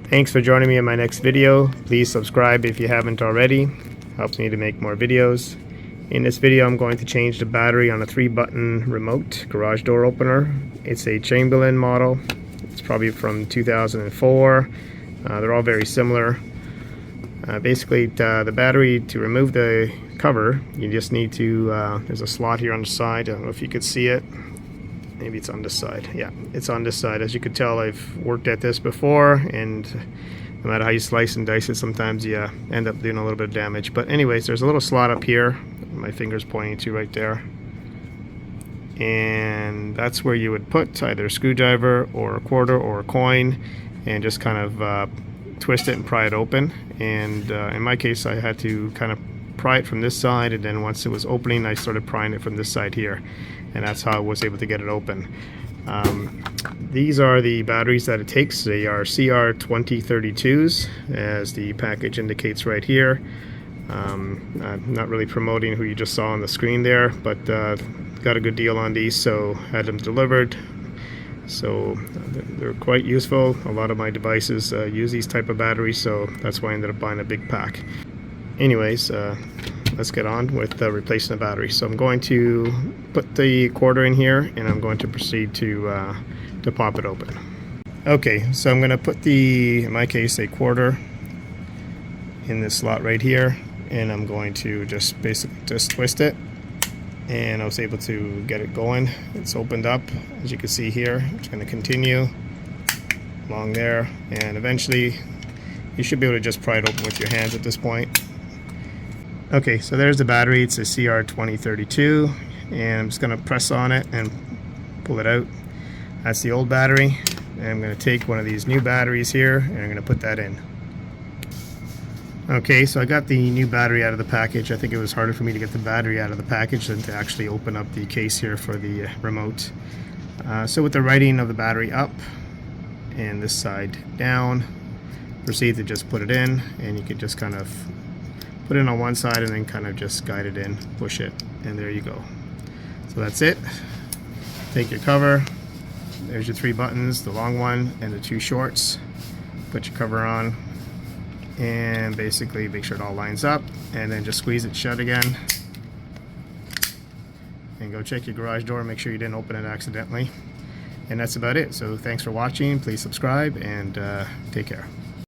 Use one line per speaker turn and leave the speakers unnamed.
Thanks for joining me in my next video. Please subscribe if you haven't already. Helps me to make more videos. In this video I'm going to change the battery on a 3-button remote garage door opener. It's a Chamberlain model. It's probably from 2004. They're all very similar. Basically the battery, to remove the cover, you just need to, there's a slot here on the side. I don't know if you could see it. Maybe it's on this side. Yeah, it's on this side. As you could tell, I've worked at this before, and no matter how you slice and dice it, sometimes you end up doing a little bit of damage. But anyways, there's a little slot up here. My finger's pointing to right there. And that's where you would put either a screwdriver or a quarter or a coin and just kind of twist it and pry it open. And in my case, I had to kind of pry it from this side, and then once it was opening, I started prying it from this side here. And that's how I was able to get it open. These are the batteries that it takes. They are CR2032s, as the package indicates right here. I'm not really promoting who you just saw on the screen there, but got a good deal on these, so had them delivered. So they're quite useful. A lot of my devices use these type of batteries, so that's why I ended up buying a big pack. Anyways, let's get on with replacing the battery. So I'm going to put the quarter in here, and I'm going to proceed to pop it open. Okay, so I'm going to put in my case, a quarter in this slot right here, and I'm going to just basically just twist it, and I was able to get it going. It's opened up, as you can see here. It's going to continue along there, and eventually you should be able to just pry it open with your hands at this point. Okay, so there's the battery. It's a CR2032, and I'm just going to press on it and pull it out. That's the old battery, and I'm going to take one of these new batteries here, and I'm going to put that in. Okay, so I got the new battery out of the package. I think it was harder for me to get the battery out of the package than to actually open up the case here for the remote. So with the writing of the battery up and this side down, proceed to just put it in, and you can just kind of put it on one side and then kind of just guide it in, push it, and there you go. So that's it. Take your cover. There's your 3 buttons, the long one and the 2 shorts. Put your cover on, and basically make sure it all lines up, and then just squeeze it shut again. And go check your garage door, make sure you didn't open it accidentally. And that's about it. So thanks for watching. Please subscribe, and take care.